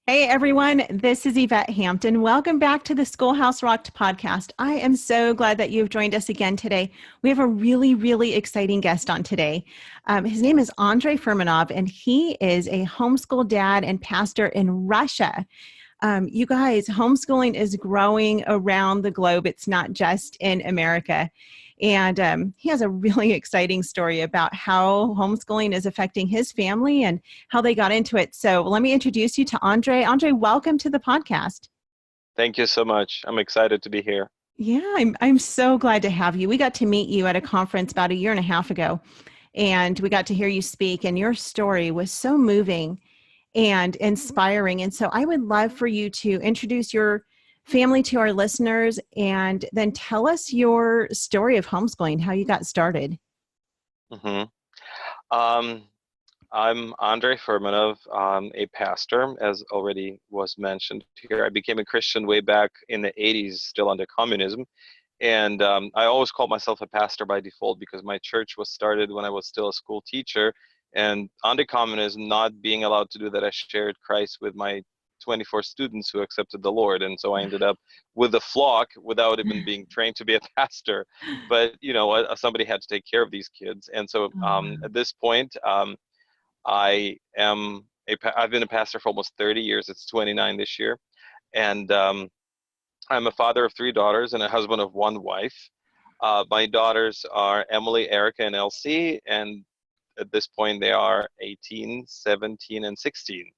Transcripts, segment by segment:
Hey everyone, this is Yvette Hampton. Welcome back to the Schoolhouse Rocked podcast. I am so glad that you've joined us again today. We have a really exciting guest on today. His name is Andrei Furmanov, and he is a homeschool dad and pastor in Russia. You guys, homeschooling is growing around the globe. It's not just in America. And he has a really exciting story about how homeschooling is affecting his family and how they got into it. So let me introduce you to Andrei. Andrei, welcome to the podcast. Thank you so much. I'm excited to be here. Yeah, I'm so glad to have you. We got to meet you at a conference about a year and a half ago, and we got to hear you speak, and your story was so moving and inspiring. And so I would love for you to introduce your family to our listeners and then tell us your story of homeschooling, how you got started. hmm Um, I'm Andrei Furmanov, a pastor, as already was mentioned here. I became a Christian way back in the 80s, still under communism. And I always called myself a pastor by default because my church was started when I was still a school teacher. And under communism, not being allowed to do that, I shared Christ with my 24 students who accepted the Lord. And so I ended up with a flock without even being trained to be a pastor. But, somebody had to take care of these kids. And so at this point, I've been a pastor for almost 30 years. It's 29 this year. And I'm a father of 3 daughters and a husband of 1 wife. My daughters are Emily, Erika, and Elsie, and at this point they are 18, 17, and 16.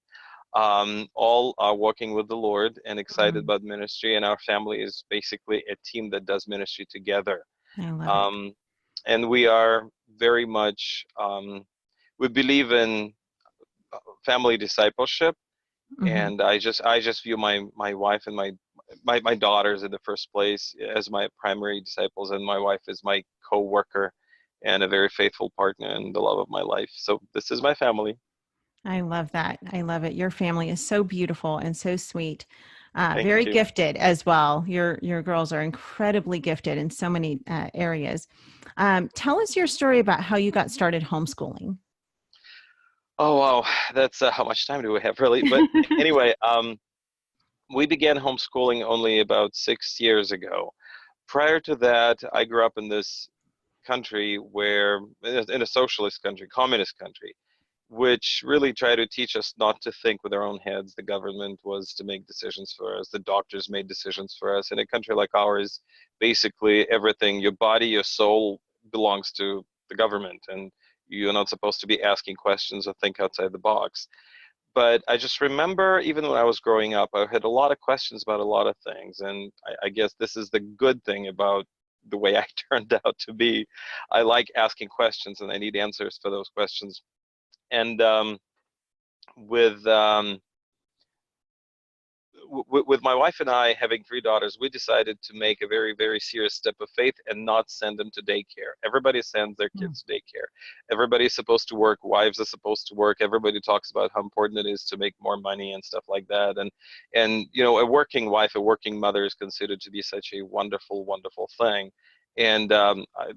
All are walking with the Lord and excited about ministry, and our family is basically a team that does ministry together. I love it. And we are very much, we believe in family discipleship. And I just view my wife and my daughters in the first place as my primary disciples, and my wife is my co-worker and a very faithful partner and the love of my life. So this is my family. I love that. I love it. Your family is so beautiful and so sweet. Thank Very you. gifted as well. Your girls are incredibly gifted in so many areas. Tell us your story about how you got started homeschooling. Oh wow, that's how much time do we have really? But anyway, we began homeschooling only about 6 years ago. Prior to that, I grew up in this country in a socialist country, communist country, which really tried to teach us not to think with our own heads. The government was to make decisions for us. The doctors made decisions for us. In a country like ours, basically everything, your body, your soul belongs to the government, and you're not supposed to be asking questions or think outside the box. But I just remember, even when I was growing up, I had a lot of questions about a lot of things. And I guess this is the good thing about the way I turned out to be. I like asking questions and I need answers for those questions. And with with my wife and I having 3 daughters, we decided to make a very serious step of faith and not send them to daycare. Everybody sends their kids to daycare. Everybody's supposed to work. Wives are supposed to work. Everybody talks about how important it is to make more money and stuff like that. And a working wife, a working mother is considered to be such a wonderful thing. And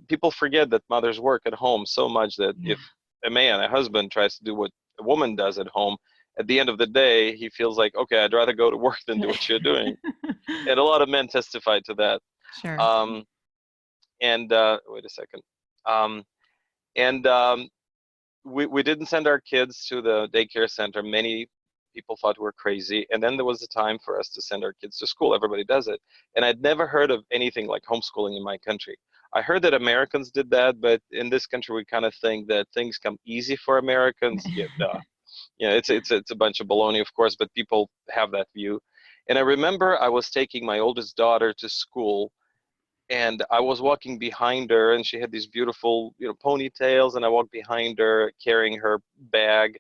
people forget that mothers work at home so much that if a husband tries to do what a woman does at home, at the end of the day, he feels like, okay, I'd rather go to work than do what you're doing. And a lot of men testified to that. Sure. Wait a second. We didn't send our kids to the daycare center. Many people thought we were crazy. And then there was a time for us to send our kids to school. Everybody does it. And I'd never heard of anything like homeschooling in my country. I heard that Americans did that, but in this country, we kind of think that things come easy for Americans. It's a bunch of baloney, of course, but people have that view. And I remember I was taking my oldest daughter to school, and I was walking behind her, and she had these beautiful, ponytails, and I walked behind her carrying her bag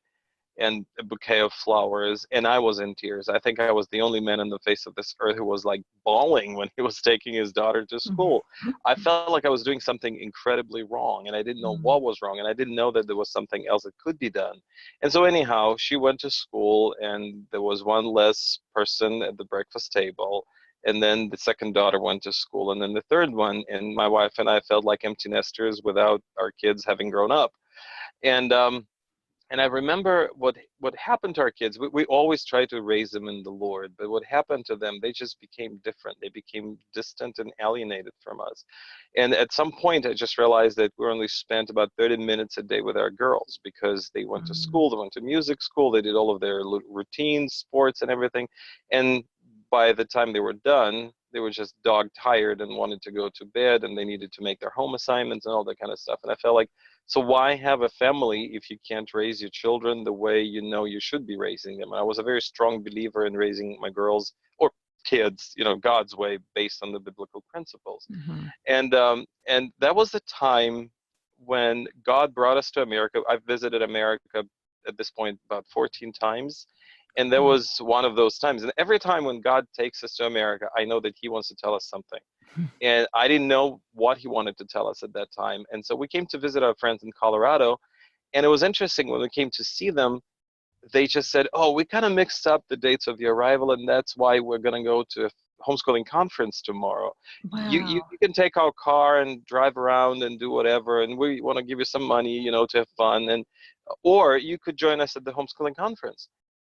and a bouquet of flowers, and I was in tears. I think I was the only man on the face of this earth who was like bawling when he was taking his daughter to school. I felt like I was doing something incredibly wrong, and I didn't know what was wrong, and I didn't know that there was something else that could be done. And so anyhow, she went to school, and there was one less person at the breakfast table. And then the second daughter went to school, and then the third one, and my wife and I felt like empty nesters without our kids having grown up. And And I remember what happened to our kids. We always try to raise them in the Lord, but what happened to them, they just became different. They became distant and alienated from us. And at some point, I just realized that we only spent about 30 minutes a day with our girls because they went to school, they went to music school, they did all of their routines, sports, and everything. And by the time they were done, they were just dog tired and wanted to go to bed, and they needed to make their home assignments and all that kind of stuff. And I felt like, so why have a family if you can't raise your children the way you know you should be raising them? And I was a very strong believer in raising my girls or kids, God's way based on the biblical principles. Mm-hmm. And that was the time when God brought us to America. I've visited America at this point about 14 times. And there was one of those times. And every time when God takes us to America, I know that he wants to tell us something. And I didn't know what he wanted to tell us at that time. And so we came to visit our friends in Colorado. And it was interesting when we came to see them, they just said, oh, we kind of mixed up the dates of your arrival, and that's why we're going to go to a homeschooling conference tomorrow. Wow. You can take our car and drive around and do whatever, and we want to give you some money, to have fun, or you could join us at the homeschooling conference.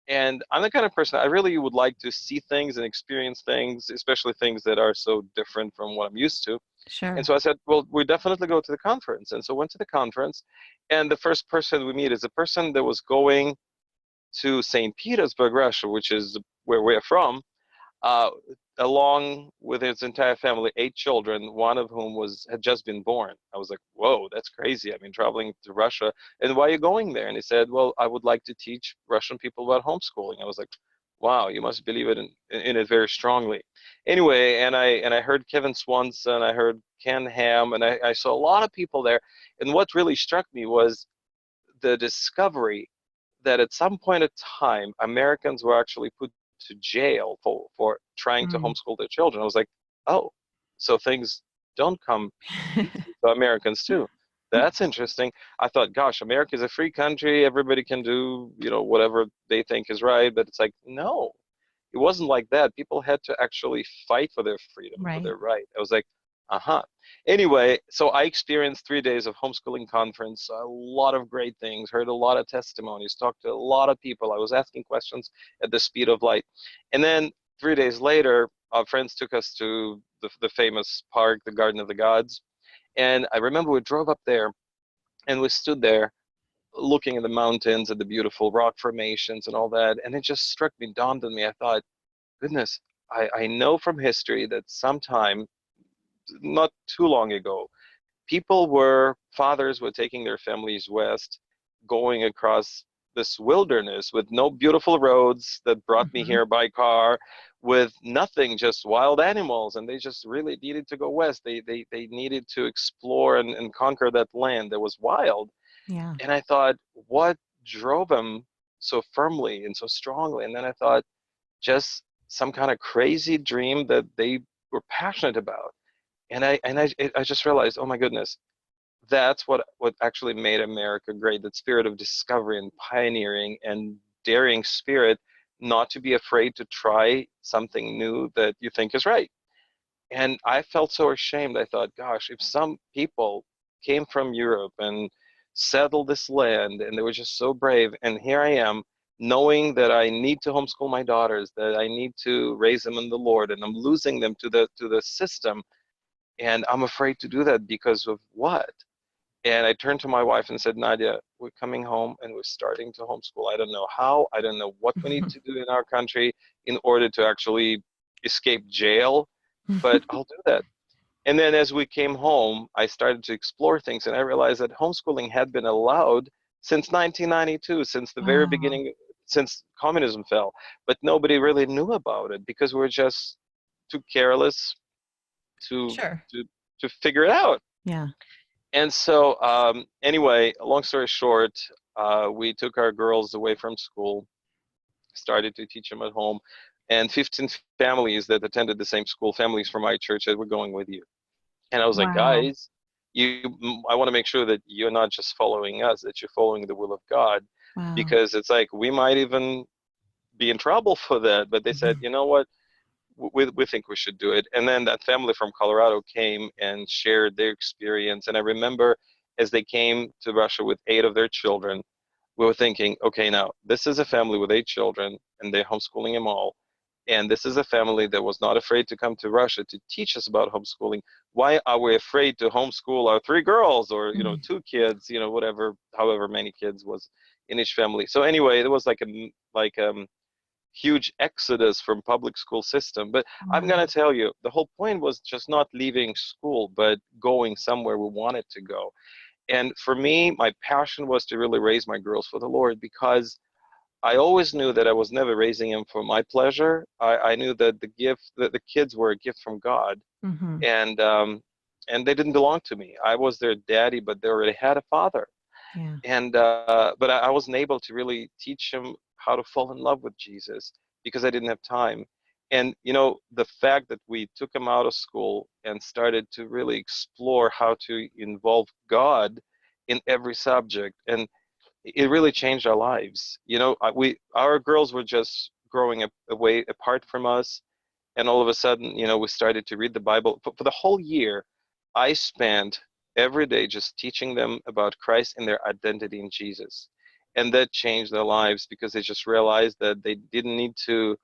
And I'm the kind of person, I really would like to see things and experience things, especially things that are so different from what I'm used to. Sure. And so I said, well, we definitely go to the conference. And so went to the conference, and the first person we meet is a person that was going to St. Petersburg, Russia, which is where we're from, along with his entire family, 8 children, one of whom had just been born. I was like, whoa, that's crazy. I mean, traveling to Russia. And why are you going there? And he said, well, I would like to teach Russian people about homeschooling. I was like, wow, you must believe it in it very strongly. Anyway, and I heard Kevin Swanson, I heard Ken Ham, and I saw a lot of people there. And what really struck me was the discovery that at some point in time, Americans were actually put to jail for trying to homeschool their children. I was like, oh, so things don't come easy to Americans too. That's interesting. I thought, gosh, America is a free country. Everybody can do, whatever they think is right. But it's like, no, it wasn't like that. People had to actually fight for their freedom, for their right. I was like, uh-huh. Anyway, so I experienced 3 days of homeschooling conference, a lot of great things, heard a lot of testimonies, talked to a lot of people. I was asking questions at the speed of light. And then 3 days later, our friends took us to the famous park, the Garden of the Gods. And I remember we drove up there and we stood there looking at the mountains, at the beautiful rock formations and all that. And it just struck me, dawned on me. I thought, goodness, I know from history that sometime not too long ago, fathers were taking their families west, going across this wilderness with no beautiful roads that brought me here by car, with nothing, just wild animals, and they just really needed to go west. They needed to explore and conquer that land that was wild. Yeah. And I thought, what drove them so firmly and so strongly? And then I thought, just some kind of crazy dream that they were passionate about. And I just realized, oh my goodness, that's what actually made America great, that spirit of discovery and pioneering and daring spirit, not to be afraid to try something new that you think is right. And I felt so ashamed. I thought, gosh, if some people came from Europe and settled this land and they were just so brave, and here I am knowing that I need to homeschool my daughters, that I need to raise them in the Lord, and I'm losing them to the system. And I'm afraid to do that because of what? And I turned to my wife and said, Nadya, we're coming home and we're starting to homeschool. I don't know how. I don't know what we need to do in our country in order to actually escape jail, but I'll do that. And then as we came home, I started to explore things, and I realized that homeschooling had been allowed since 1992, since the very beginning, since communism fell. But nobody really knew about it because we're just too careless to figure it out. Yeah. And so anyway, long story short, we took our girls away from school, started to teach them at home, and 15 families that attended the same school, families from my church, that were going with you. And I was like, guys, I want to make sure that you're not just following us, that you're following the will of God, because it's like we might even be in trouble for that. But they said, you know what? We think we should do it. And then that family from Colorado came and shared their experience. And I remember as they came to Russia with 8 of their children, we were thinking, okay, now this is a family with 8 children, and they're homeschooling them all. And this is a family that was not afraid to come to Russia to teach us about homeschooling. Why are we afraid to homeschool our 3 girls, or 2 kids, whatever, however many kids was in each family? So anyway, it was like a huge exodus from public school system. But I'm going to tell you, the whole point was just not leaving school, but going somewhere we wanted to go. And for me, my passion was to really raise my girls for the Lord, because I always knew that I was never raising them for my pleasure. I knew that the kids were a gift from God, Mm-hmm. and they didn't belong to me. I was their daddy, but they already had a father. Yeah. And but I wasn't able to really teach them how to fall in love with Jesus, because I didn't have time. And the fact that we took them out of school and started to really explore how to involve God in every subject, and it really changed our lives. Our girls were just growing up away apart from us, and all of a sudden, we started to read the Bible. For the whole year, I spent every day just teaching them about Christ and their identity in Jesus. And that changed their lives, because they just realized that they didn't need to.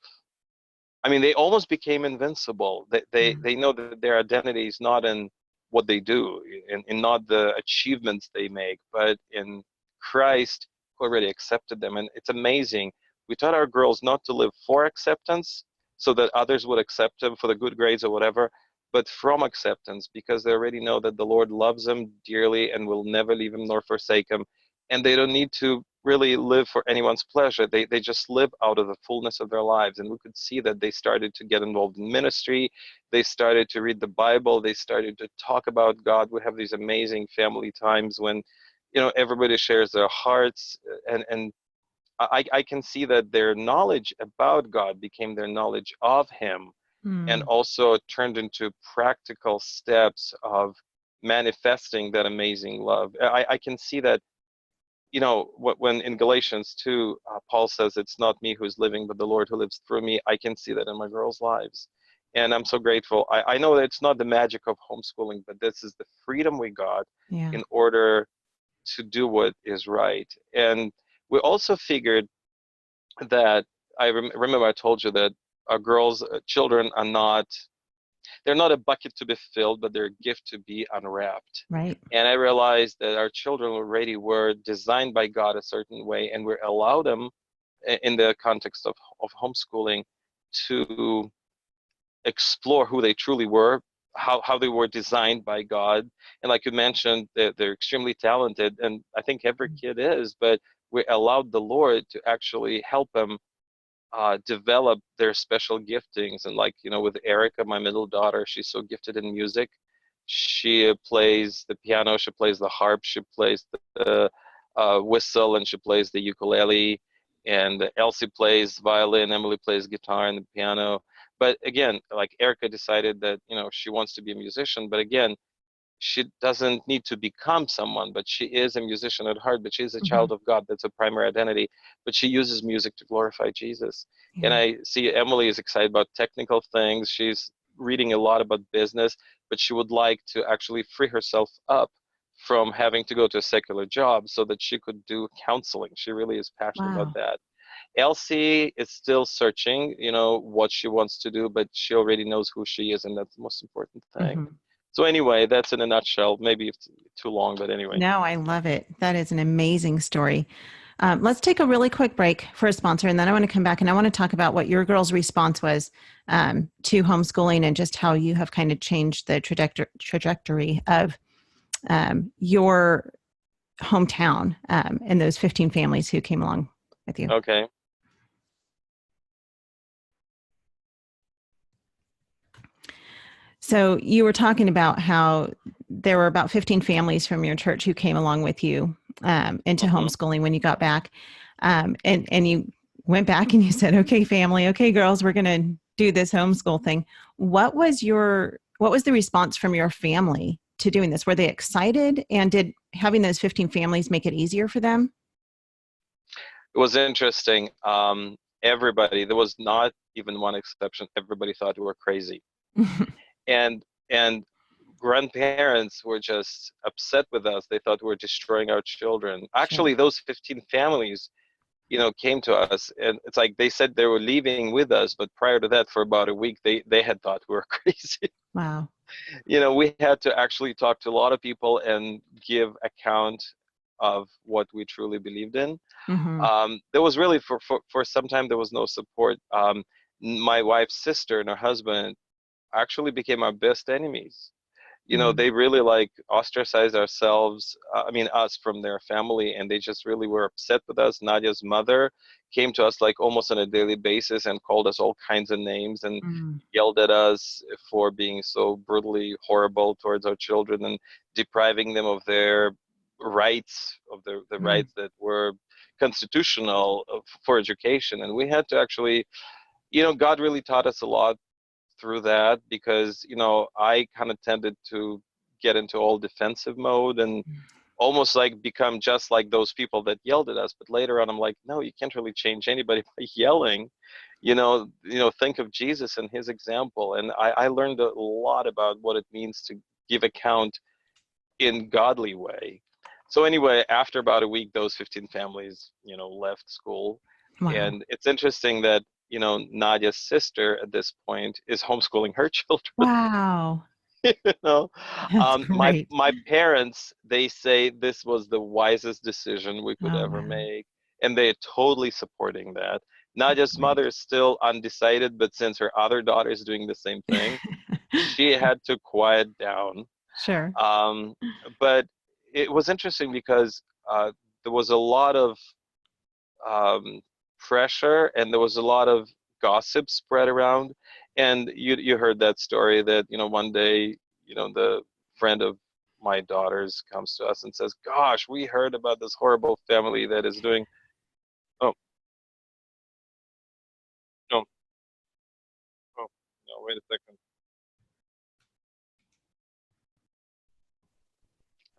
I mean, they almost became invincible. They know that their identity is not in what they do, in not the achievements they make, but in Christ, who already accepted them. And it's amazing. We taught our girls not to live for acceptance, so that others would accept them for the good grades or whatever, but from acceptance, because they already know that the Lord loves them dearly and will never leave them nor forsake them. And they don't need to really live for anyone's pleasure. They just live out of the fullness of their lives. And we could see that they started to get involved in ministry. They started to read the Bible. They started to talk about God. We have these amazing family times when, everybody shares their hearts. And I can see that their knowledge about God became their knowledge of Him, and also turned into practical steps of manifesting that amazing love. I can see that, when in Galatians 2, Paul says, it's not me who's living, but the Lord who lives through me. I can see that in my girls' lives. And I'm so grateful. I know that it's not the magic of homeschooling, but this is the freedom we got in order to do what is right. And we also figured that, remember I told you that our girls, children they're not a bucket to be filled, but they're a gift to be unwrapped. Right. And I realized that our children already were designed by God a certain way, and we allowed them, in the context of homeschooling, to explore who they truly were, how they were designed by God. And like you mentioned, they're extremely talented, and I think every kid is, but we allowed the Lord to actually help them develop their special giftings. And like, with Erika, my middle daughter, she's so gifted in music. She plays the piano, she plays the harp, she plays the whistle, and she plays the ukulele. And Elsie plays violin, Emily plays guitar and the piano. But again, like Erika decided that, she wants to be a musician. But again, she doesn't need to become someone, but she is a musician at heart, but she's a child of God. That's a primary identity. But she uses music to glorify Jesus. And I see Emily is excited about technical things. She's reading a lot about business, but she would like to actually free herself up from having to go to a secular job so that she could do counseling. She really is passionate about that. Elsie is still searching, what she wants to do, but she already knows who she is, and that's the most important thing. So anyway, that's in a nutshell. Maybe it's too long, but anyway. No, I love it. That is an amazing story. Let's take a really quick break for a sponsor, and then I want to come back and I want to talk about what your girl's response was to homeschooling, and just how you have kind of changed the trajectory of your hometown and those 15 families who came along with you. Okay. So you were talking about how there were about 15 families from your church who came along with you into homeschooling when you got back. And you went back and you said, okay, family, okay, girls, we're going to do this homeschool thing. What was the response from your family to doing this? Were they excited? And did having those 15 families make it easier for them? It was interesting. Everybody, there was not even one exception. Everybody thought we were crazy. And grandparents were just upset with us. They thought we were destroying our children. Sure. Actually, those 15 families, came to us, and it's like they said they were leaving with us, but prior to that, for about a week, they had thought we were crazy. Wow. We had to actually talk to a lot of people and give account of what we truly believed in. Mm-hmm. There was really, for some time, there was no support. My wife's sister and her husband actually became our best enemies. Mm. They really like ostracized us from their family, and they just really were upset with us. Nadya's mother came to us like almost on a daily basis and called us all kinds of names and Mm. yelled at us for being so brutally horrible towards our children and depriving them of their rights, of the Mm. rights that were constitutional for education. And we had to actually, God really taught us a lot through that, because I kind of tended to get into all defensive mode and almost like become just like those people that yelled at us. But later on, I'm like, no, you can't really change anybody by yelling. Think of Jesus and his example. And I learned a lot about what it means to give account in godly way. So anyway, after about a week, those 15 families left school. Wow. And it's interesting that Nadya's sister at this point is homeschooling her children. Wow. you know That's my great. my parents, they say this was the wisest decision we could Oh, ever wow. make, and they're totally supporting that. That's Nadya's great. mother is still undecided, but since her other daughter is doing the same thing, she had to quiet down. Sure. um, but it was interesting because there was a lot of um, pressure, and there was a lot of gossip spread around. And you heard that story that one day the friend of my daughter's comes to us and says, "Gosh, we heard about this horrible family that is doing." Oh, no, oh, no, wait a second.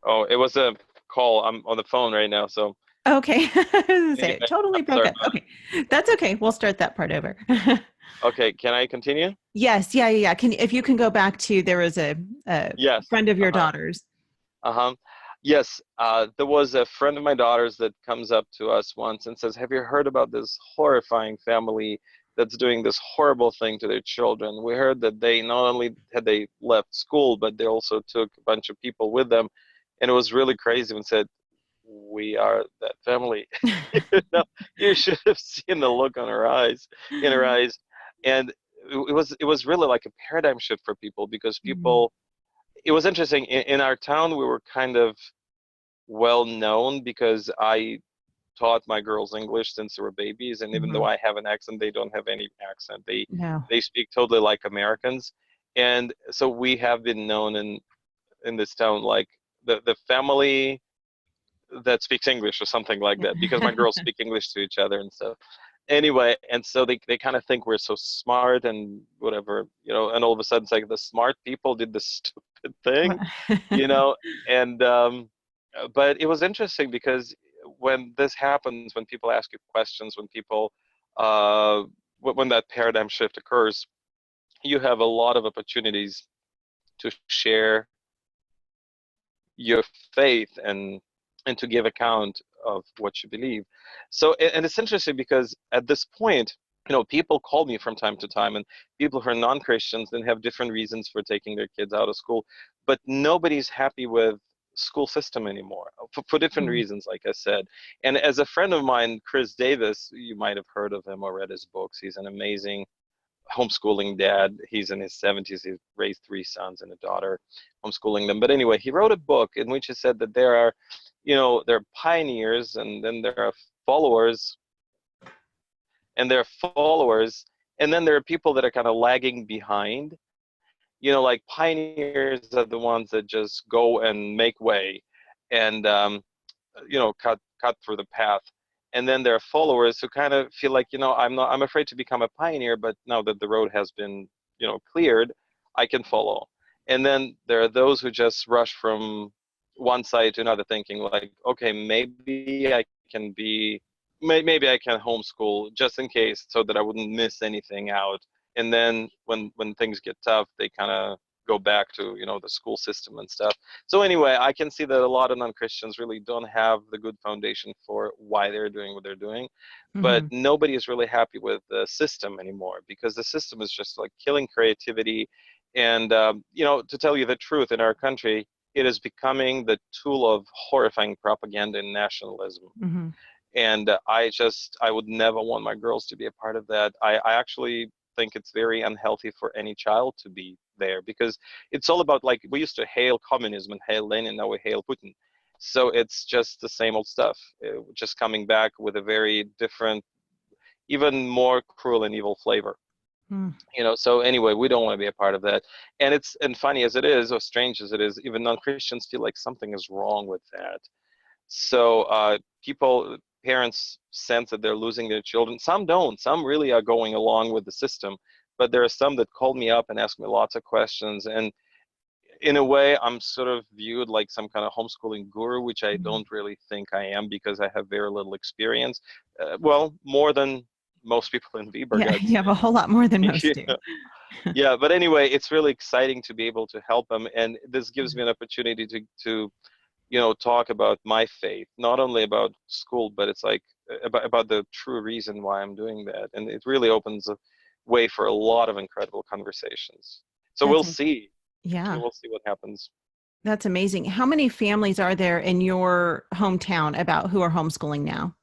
Oh, it was a call. I'm on the phone right now, so Okay. I was gonna say anyway, it totally I'm broke sorry up. about Okay. That's okay. We'll start that part over. it. Okay, can I continue? Yes. Yeah. Yeah. Yeah. If you can go back to, there was a Yes. friend of your Uh-huh. daughter's. Uh-huh. Yes, there was a friend of my daughter's that comes up to us once and says, "Have you heard about this horrifying family that's doing this horrible thing to their children? We heard that they not only had they left school, but they also took a bunch of people with them." And it was really crazy and said, "We are that family." you know, you should have seen the look on in her eyes. And it was really like a paradigm shift for people, because Mm. people, it was interesting. In our town, we were kind of well known because I taught my girls English since they were babies, and even though Mhm. I have an accent, they don't have any accent. They No. they speak totally like Americans, and so we have been known in this town like the family that speaks English or something like that, because my girls speak English to each other and stuff. Anyway, and so they kind of think we're so smart and whatever, and all of a sudden it's like the smart people did the stupid thing, you know, and but it was interesting because when this happens, when people ask you questions, when people uh, when that paradigm shift occurs, you have a lot of opportunities to share your faith and to give account of what you believe. So, and it's interesting because at this point, people call me from time to time, and people who are non-Christians then have different reasons for taking their kids out of school, but nobody's happy with school system anymore for different Mm. reasons, like I said. And as a friend of mine, Chris Davis, you might have heard of him or read his books. He's an amazing homeschooling dad. He's in his 70s. He's raised 3 sons and a daughter, homeschooling them. But anyway, he wrote a book in which he said that there are pioneers, and then there are followers, and there are followers, and then there are people that are kind of lagging behind. Like pioneers are the ones that just go and make way, and cut through the path. And then there are followers who kind of feel like, I'm afraid to become a pioneer, but now that the road has been cleared, I can follow. And then there are those who just rush from one side to another, thinking like, okay, maybe I can be maybe I can homeschool just in case, so that I wouldn't miss anything out. And then when things get tough, they kind of go back to, the school system and stuff. So anyway, I can see that a lot of non-Christians really don't have the good foundation for why they're doing what they're doing. But Mm-hmm. nobody is really happy with the system anymore, because the system is just like killing creativity. And, to tell you the truth, in our country, it is becoming the tool of horrifying propaganda and nationalism. Mm-hmm. And I would never want my girls to be a part of that. I actually think it's very unhealthy for any child to be there, because it's all about, like, we used to hail communism and hail Lenin, now we hail Putin. So it's just the same old stuff, just coming back with a very different, even more cruel and evil flavor. Mm. So anyway, we don't want to be a part of that. And funny as it is, or strange as it is, even non-Christians feel like something is wrong with that. So parents sense that they're losing their children. Some don't. Some really are going along with the system. But there are some that call me up and ask me lots of questions. And in a way, I'm sort of viewed like some kind of homeschooling guru, which I Mm. don't really think I am, because I have very little experience. Well, more than most people in Vyborg, Yeah, I'd you have a say. whole lot more than most do. Yeah, but anyway, it's really exciting to be able to help them. And this gives me an opportunity to talk about my faith, not only about school, but it's like about the true reason why I'm doing that. And it really opens a way for a lot of incredible conversations. So That's we'll see. yeah, We'll see what happens. that's amazing. How many families are there in your hometown about who are homeschooling now?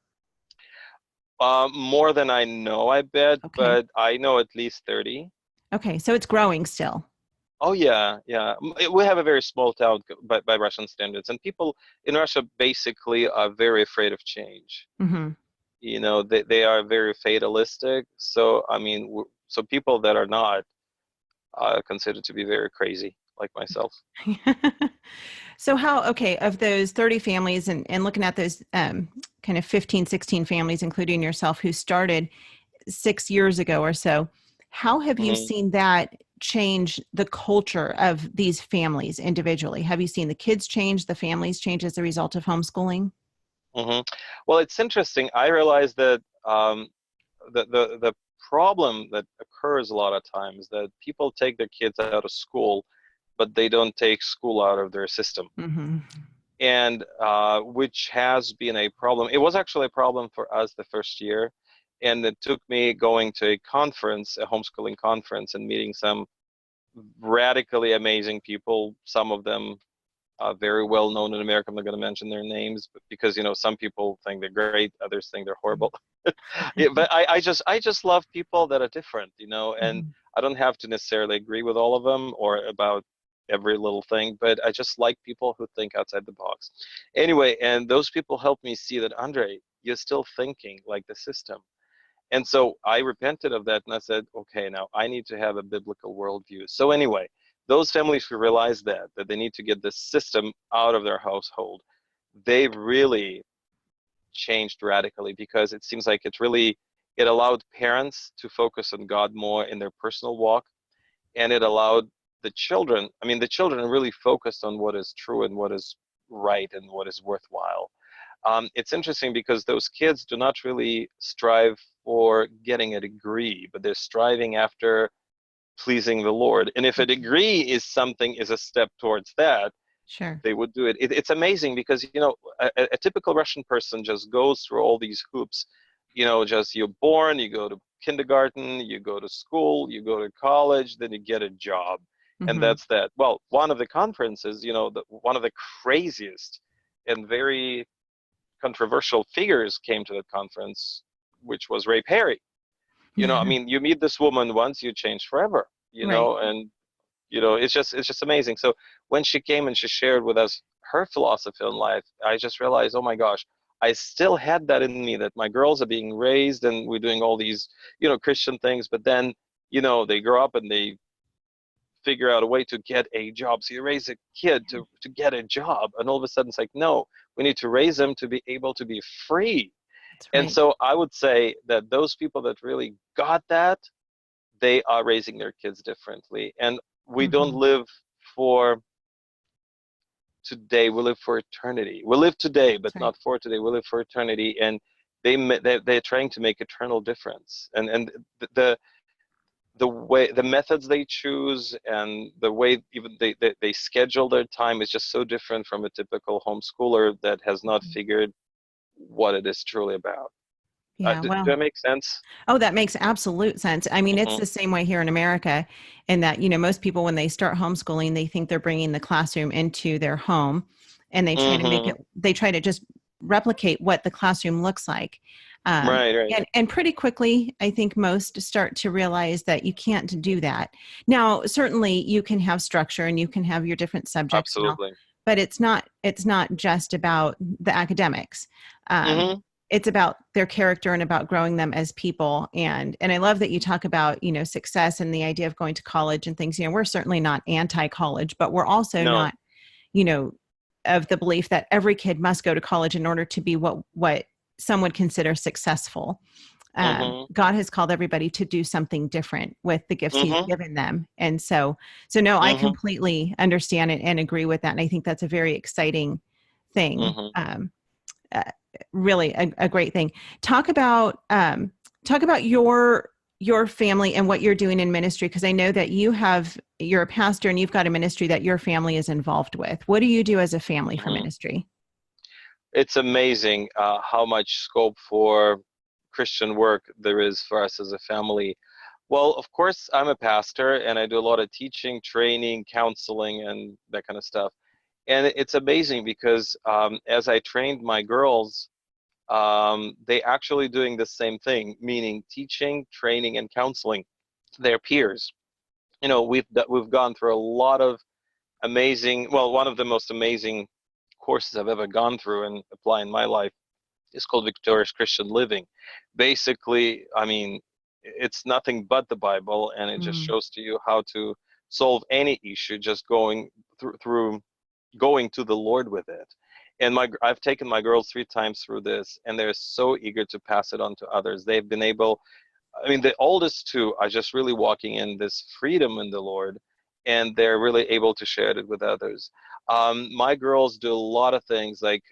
More than I know, I bet, Okay. but I know at least 30. Okay, so it's growing still. Oh yeah, yeah. We have a very small town by Russian standards, and people in Russia basically are very afraid of change. Mm-hmm. They are very fatalistic. So I mean, so people that are not considered to be very crazy, like myself. So okay, of those 30 families and looking at those kind of 15, 16 families, including yourself, who started 6 years ago or so, how have you Hmm. seen that change the culture of these families individually? Have you seen the kids change, the families change as a result of homeschooling? Hmm. Well, it's interesting. I realized that the problem that occurs a lot of times, that people take their kids out of school, but they don't take school out of their system. Mm-hmm. And which has been a problem. It was actually a problem for us the first year, and it took me going to a conference, a homeschooling conference, and meeting some radically amazing people. Some of them very well known in America. I'm not going to mention their names, but because some people think they're great, others think they're horrible. Yeah, but I just love people that are different, and Mm-hmm. I don't have to necessarily agree with all of them or about every little thing, but I just like people who think outside the box. Anyway, and those people helped me see that, Andre, you're still thinking like the system. And so I repented of that, and I said, okay, now I need to have a biblical worldview. So anyway, those families who realize that they need to get this system out of their household, they've really changed radically, because it seems like it allowed parents to focus on God more in their personal walk, and it allowed the children really focused on what is true and what is right and what is worthwhile. It's interesting, because those kids do not really strive for getting a degree, but they're striving after pleasing the Lord. And if a degree is a step towards that, Sure. they would do it. It's amazing, because a typical Russian person just goes through all these hoops. Just you're born, you go to kindergarten, you go to school, you go to college, then you get a job, and Mm-hmm. that's that. Well, one of the conferences, one of the craziest and very controversial figures came to that conference, which was Ray Perry. I mean, you meet this woman once, you change forever. Right. And it's just amazing. So when she came and she shared with us her philosophy on life, I just realized, oh my gosh, I still had that in me, that my girls are being raised and we're doing all these Christian things, but then they grow up and they figure out a way to get a job. So you raise a kid to get a job, and all of a sudden it's like, no, we need to raise them to be able to be free. That's And right. so I would say that those people that really got that, they are raising their kids differently. And we don't Mm-hmm. live for today, we live for eternity. We live today, but That's right. not for today. We live for eternity. And they're trying to make eternal difference. And the the methods they choose and the way even they schedule their time is just so different from a typical homeschooler that has not figured what it is truly about. Yeah, Do well, that make sense? oh, that makes absolute sense. I mean, it's Hmm. the same way here in America, in that, most people, when they start homeschooling, they think they're bringing the classroom into their home, and Hmm. they try to just replicate what the classroom looks like. Right, right. And pretty quickly, I think most start to realize that you can't do that. Now, certainly you can have structure and you can have your different subjects and all, Absolutely. but it's not just about the academics. Um, Hmm. it's about their character and about growing them as people. And I love that you talk about, success and the idea of going to college and things. We're certainly not anti-college, but we're also No. not, you know of the belief that every kid must go to college in order to be what some would consider successful. Hmm. God has called everybody to do something different with the gifts He's Hmm. given them, and so no, I Hmm. completely understand it and agree with that, and I think that's a very exciting thing. Hmm. Uh, Really a great thing. Talk about your family and what you're doing in ministry, because I know that you're a pastor and you've got a ministry that your family is involved with. What do you do as a family for Hmm. ministry? It's amazing how much scope for Christian work there is for us as a family. Well, of course, I'm a pastor and I do a lot of teaching, training, counseling, and that kind of stuff. And it's amazing because as I trained my girls, they actually doing the same thing, meaning teaching, training, and counseling their peers. We've gone through a lot of amazing, well, one of the most amazing courses I've ever gone through and apply in my life is called Victorious Christian Living. Basically, I mean, it's nothing but the Bible, and it just Mm. shows to you how to solve any issue just going through going to the Lord with it. And I've taken my girls 3 times through this, and they're so eager to pass it on to others. They've been able, I mean, the oldest two are just really walking in this freedom in the Lord, and they're really able to share it with others. My girls do a lot of things, like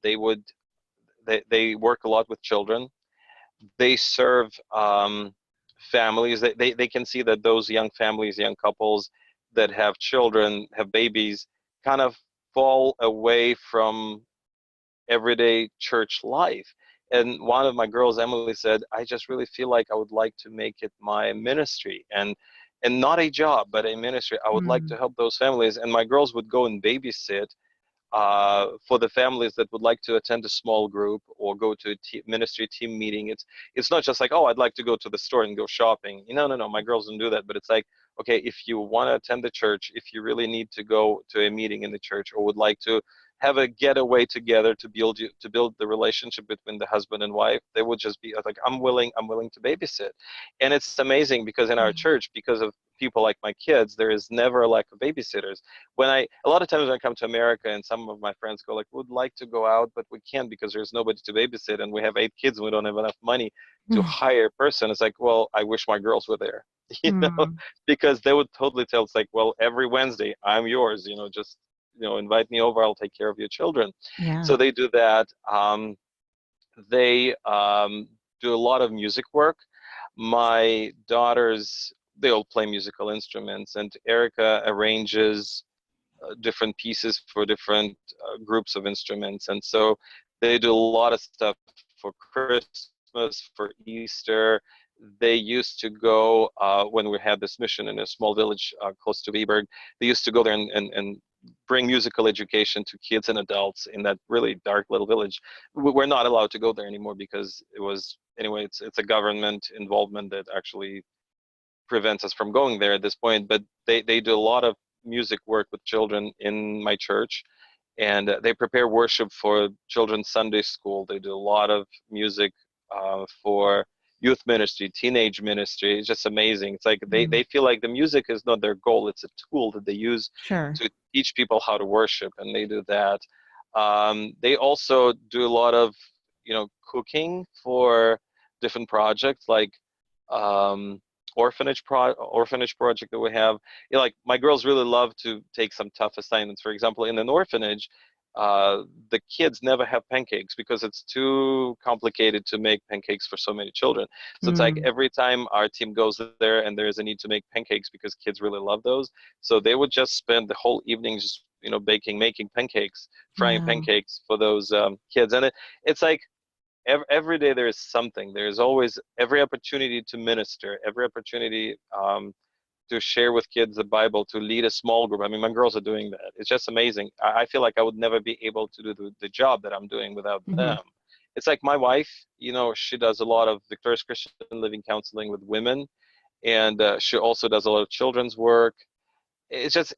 they work a lot with children. They serve families. They can see that those young families, young couples that have children, have babies, kind of fall away from everyday church life. And one of my girls, Emily, said, I just really feel like I would like to make it my ministry, and not a job, but a ministry. I would like to Mm. help those families. And my girls would go and babysit for the families that would like to attend a small group or go to a ministry team meeting. It's not just like, oh, I'd like to go to the store and go shopping. No, no, no. My girls don't do that. But it's like, okay, if you want to attend the church, if you really need to go to a meeting in the church, or would like to have a getaway together to build the relationship between the husband and wife, they would just be like, I'm willing to babysit. And it's amazing because in our Yeah. church, because of people like my kids, there is never a lack of babysitters. A lot of times when I come to America and some of my friends go like, would like to go out, but we can't because there's nobody to babysit and we have 8 kids and we don't have enough money to hire a person. It's like, well, I wish my girls were there, you know, Mm. because they would totally tell, it's like, well, every Wednesday I'm yours, just, invite me over. I'll take care of your children. Yeah. So they do that. They do a lot of music work. My daughters, they all play musical instruments, and Erika arranges different pieces for different groups of instruments. And so they do a lot of stuff for Christmas, for Easter. They used to go, when we had this mission in a small village close to Vyborg, they used to go there and bring musical education to kids and adults in that really dark little village. We're not allowed to go there anymore because anyway, it's a government involvement that actually prevents us from going there at this point. But they do a lot of music work with children in my church, and they prepare worship for children's Sunday school. They do a lot of music for youth ministry, teenage ministry. It's just amazing. It's like Mm. they feel like the music is not their goal, it's a tool that they use Sure. to teach people how to worship, and they do that. They also do a lot of cooking for different projects, like um, orphanage project that we have. Like, my girls really love to take some tough assignments. For example, in an orphanage, the kids never have pancakes because it's too complicated to make pancakes for so many children. So it's like every time our team goes there and there is a need to make pancakes because kids really love those. So they would just spend the whole evening just, making pancakes, frying pancakes for those kids. And it's like every day there is something. There's always every opportunity to minister, every opportunity to share with kids the Bible, to lead a small group. I mean, my girls are doing that. It's just amazing. I feel like I would never be able to do the job that I'm doing without them. It's like my wife, she does a lot of Victorious Christian Living counseling with women, and she also does a lot of children's work. It's just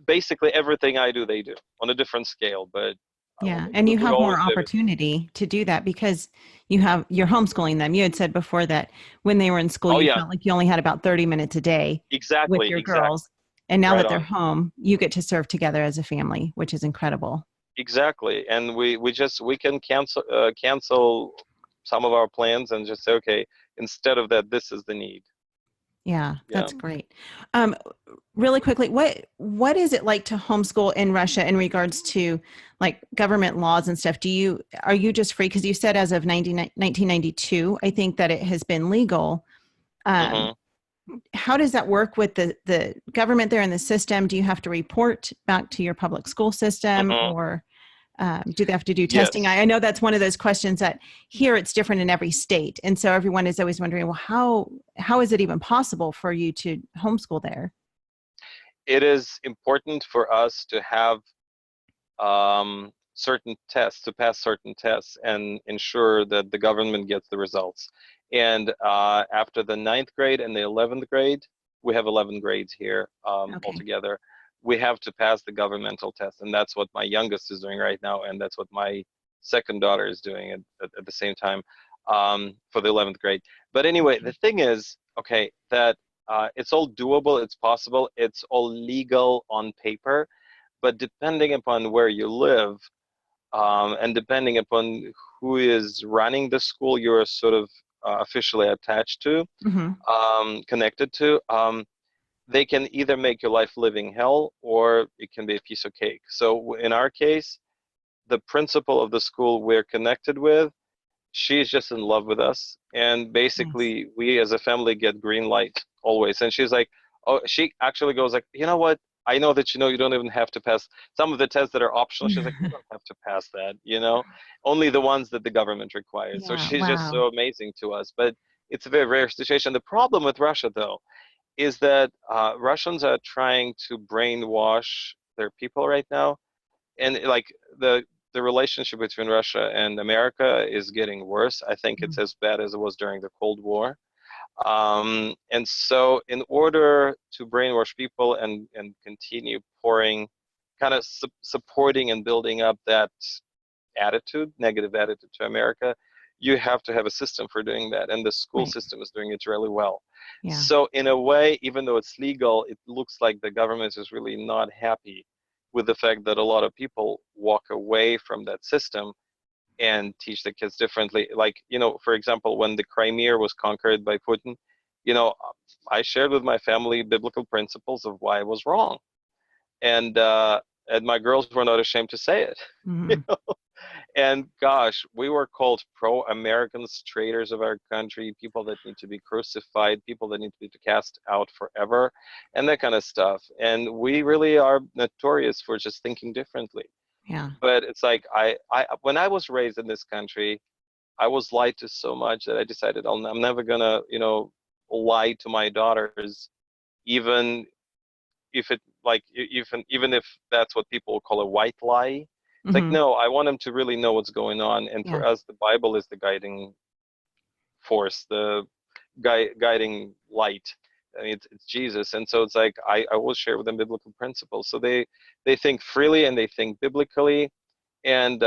basically everything I do, they do on a different scale, but yeah. And you have more opportunity to do that because you're homeschooling them. You had said before that when they were in school, you felt like you only had about 30 minutes a day with your girls. And now that they're home, you get to serve together as a family, which is incredible. Exactly. And we can cancel some of our plans and just say, okay, instead of that, this is the need. Yeah, that's great. Really quickly, what is it like to homeschool in Russia in regards to like government laws and stuff? Are you just free? Because you said as of 1992, I think that it has been legal. How does that work with the government there in the system? Do you have to report back to your public school system or do they have to do testing? Yes. I know that's one of those questions that here it's different in every state. And so everyone is always wondering, well, how is it even possible for you to homeschool there? It is important for us to have certain tests, to pass certain tests and ensure that the government gets the results. And after the 9th grade and the 11th grade, we have 11 grades here altogether. We have to pass the governmental test, and that's what my youngest is doing right now, and that's what my second daughter is doing at the same time for the 11th grade. But anyway, the thing is, that it's all doable, it's possible, it's all legal on paper, but depending upon where you live and depending upon who is running the school you're sort of officially attached to, connected to, they can either make your life living hell or it can be a piece of cake. So in our case, the principal of the school we're connected with, she's just in love with us. And basically we as a family get green light always. And she's like, she actually goes like, you know what? I know that, you don't even have to pass some of the tests that are optional. She's like, you don't have to pass that, only the ones that the government requires. So she's just so amazing to us. But it's a very rare situation. The problem with Russia, though, is that Russians are trying to brainwash their people right now. And like the relationship between Russia and America is getting worse. I think it's as bad as it was during the Cold War. And so in order to brainwash people and continue pouring, kind of supporting and building up that negative attitude to America, you have to have a system for doing that. And the school system is doing it really well. Yeah. So in a way, even though it's legal, it looks like the government is really not happy with the fact that a lot of people walk away from that system and teach the kids differently. Like, for example, when the Crimea was conquered by Putin, I shared with my family biblical principles of why it was wrong. And my girls were not ashamed to say it. And gosh, we were called pro-Americans, traitors of our country, people that need to be crucified, people that need to be cast out forever, and that kind of stuff. And we really are notorious for just thinking differently. Yeah. But it's like when I was raised in this country, I was lied to so much that I decided I'm never gonna, lie to my daughters, even if that's what people call a white lie. It's like, no, I want them to really know what's going on. And for us, the Bible is the guiding force, the guiding light. I mean, it's Jesus. And so it's like, I will share with them biblical principles. So they think freely and they think biblically. And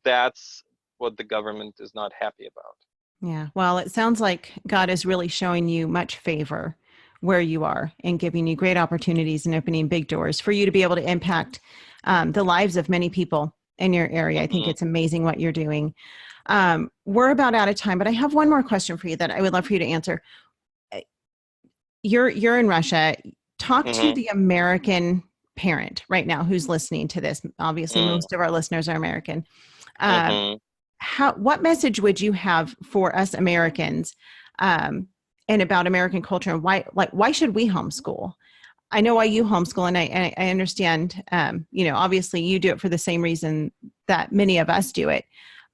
that's what the government is not happy about. Yeah. Well, it sounds like God is really showing you much favor where you are and giving you great opportunities and opening big doors for you to be able to impact the lives of many people in your area. I think it's amazing what you're doing. We're about out of time, but I have one more question for you that I would love for you to answer. You're in Russia. Talk to the American parent right now who's listening to this, obviously Mm, most of our listeners are American, um, mhm, what message would you have for us Americans, and about American culture, and why should we homeschool? I know why you homeschool, and I understand, obviously you do it for the same reason that many of us do it.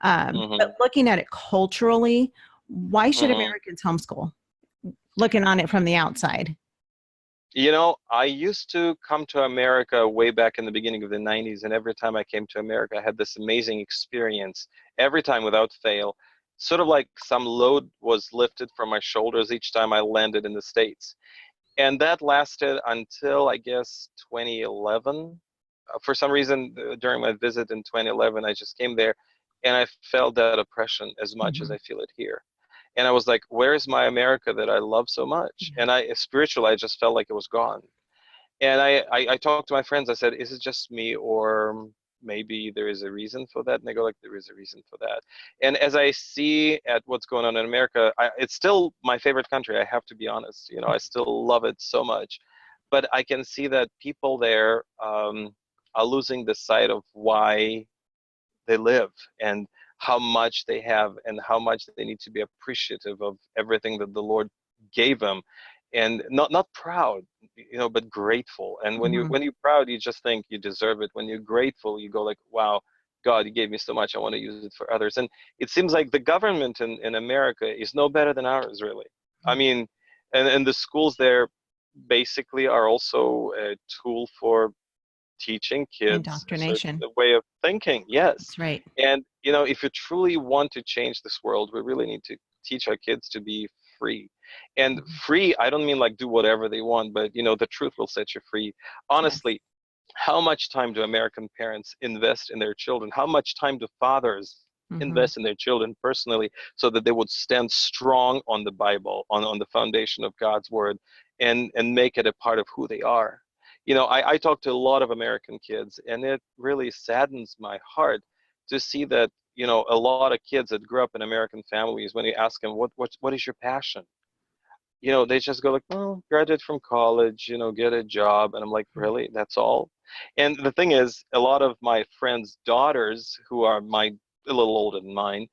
But mhm, looking at it culturally, why should mhm. Americans homeschool? Looking on it from the outside. I used to come to America way back in the beginning of the 90s, and every time I came to America, I had this amazing experience, every time without fail. Sort of like some load was lifted from my shoulders each time I landed in the States. And that lasted until, I guess, 2011. For some reason, during my visit in 2011, I just came there and I felt that oppression as much as Mhm. I feel it here. And I was like, where's my America that I love so much? Yeah. And spiritually, I just felt like it was gone. And I talked to my friends. I said, is it just me, or maybe there is a reason for that? And they go like, there is a reason for that. And as I see at what's going on in America, it's still my favorite country. I have to be honest. I still love it so much. But I can see that people there are losing the sight of why they live, and how much they have, and how much they need to be appreciative of everything that the Lord gave them, and not proud, but grateful. And when you Mhm. when you're proud, you just think you deserve it. When you're grateful, you go like, wow, God, you gave me so much, I want to use it for others. And it seems like the government in America is no better than ours, really. I mean, and the schools there basically are also a tool for teaching kids a certain Indoctrination. way of thinking. Yes. That's right. And if you truly want to change this world, we really need to teach our kids to be free. And Mhm. free, I don't mean like do whatever they want, but the truth will set you free. Yes. Honestly, how much time do American parents invest in their children? How much time do fathers Mhm. invest in their children personally, so that they would stand strong on the Bible, on the foundation of God's word, and make it a part of who they are? I talk to a lot of American kids, and it really saddens my heart to see that, a lot of kids that grew up in American families, when you ask them, what is your passion? They just go like, well, graduate from college, get a job. And I'm like, really? That's all? And the thing is, a lot of my friends' daughters, who are a little older than mine,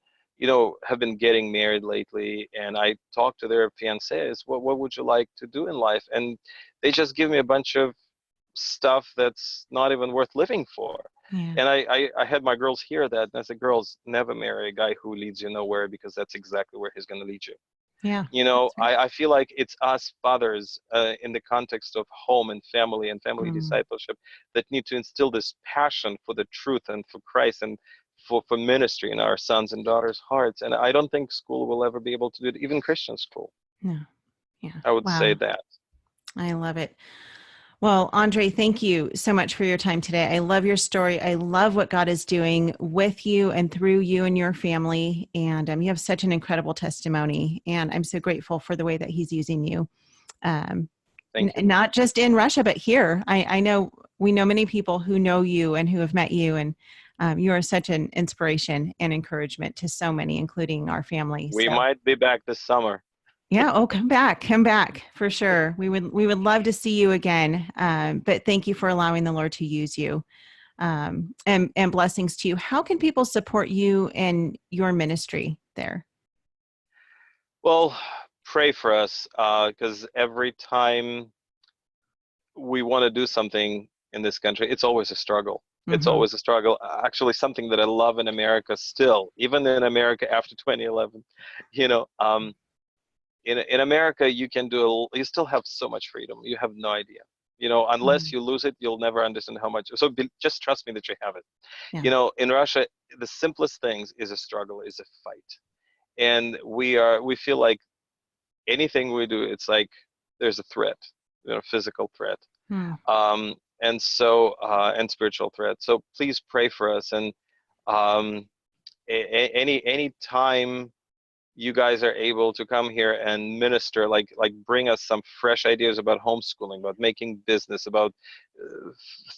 have been getting married lately. And I talk to their fiancés, what would you like to do in life? And they just give me a bunch of stuff that's not even worth living for. Yeah. And I had my girls hear that, and I said, girls, never marry a guy who leads you nowhere, because that's exactly where he's going to lead you. Yeah. That's right. I feel like it's us fathers, in the context of home and family Mm. discipleship, that need to instill this passion for the truth and for Christ, and for ministry in our sons and daughters' hearts. And I don't think school will ever be able to do it, even Christian school. No. Yeah. I would say Wow. that. I love it. Well, Andre, thank you so much for your time today. I love your story. I love what God is doing with you and through you and your family. And you have such an incredible testimony. And I'm so grateful for the way that He's using you. Um, Thank you. Not just in Russia, but here. I know we know many people who know you and who have met you. And you are such an inspiration and encouragement to so many, including our family. We So might be back this summer. yeah. Oh, come back for sure. We would love to see you again. But thank you for allowing the Lord to use you. And blessings to you. How can people support you and your ministry there? Well, pray for us, because every time we want to do something in this country, it's always a struggle. It's Hmm. always a struggle. Actually, something that I love in America still, even in America after 2011, you know, um, in America, you still have so much freedom. You have no idea. Unless you lose it, you'll never understand how much. So just trust me that you have it. Yeah. In Russia, the simplest things is a struggle, is a fight. And we feel like anything we do, it's like there's a threat, physical threat, Hmm. and spiritual threat. So please pray for us. And um, any time you guys are able to come here and minister, like bring us some fresh ideas about homeschooling, about making business, about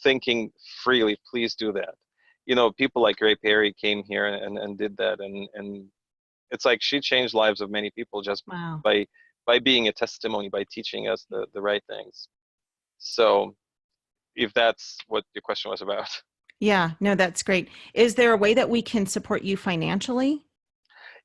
thinking freely, please do that. People like Ray Perry came here and did that, and it's like she changed lives of many people just Wow. by being a testimony, by teaching us the right things. So if that's what your question was about. Yeah, no, that's great. Is there a way that we can support you financially?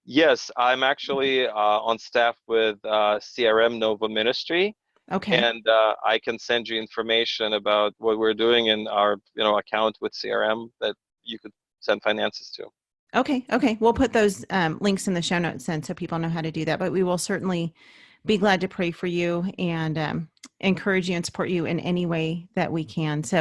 Yes, I'm actually on staff with CRM Nova Ministry, Okay. and I can send you information about what we're doing in our account with CRM that you could send finances to. Okay. Okay. We'll put those links in the show notes then so people know how to do that. But we will certainly be glad to pray for you and encourage you and support you in any way that we can. So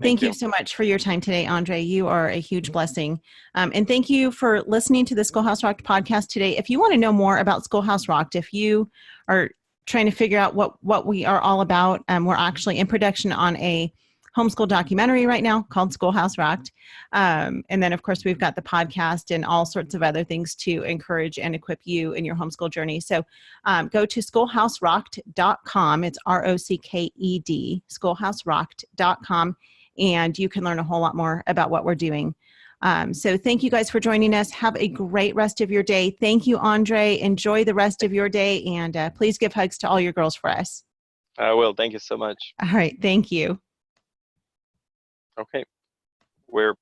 Thank thank you you. so much for your time today, Andre. You are a huge blessing. And thank you for listening to the Schoolhouse Rocked podcast today. If you want to know more about Schoolhouse Rocked, if you are trying to figure out what we are all about, we're actually in production on a homeschool documentary right now called Schoolhouse Rocked. And then, of course, we've got the podcast and all sorts of other things to encourage and equip you in your homeschool journey. So go to schoolhouserocked.com. It's ROCKED, schoolhouserocked.com. And you can learn a whole lot more about what we're doing. So thank you guys for joining us. Have a great rest of your day. Thank you, Andre. Enjoy the rest of your day. And please give hugs to all your girls for us. I will. Thank you so much. All right. Thank you. Okay. We're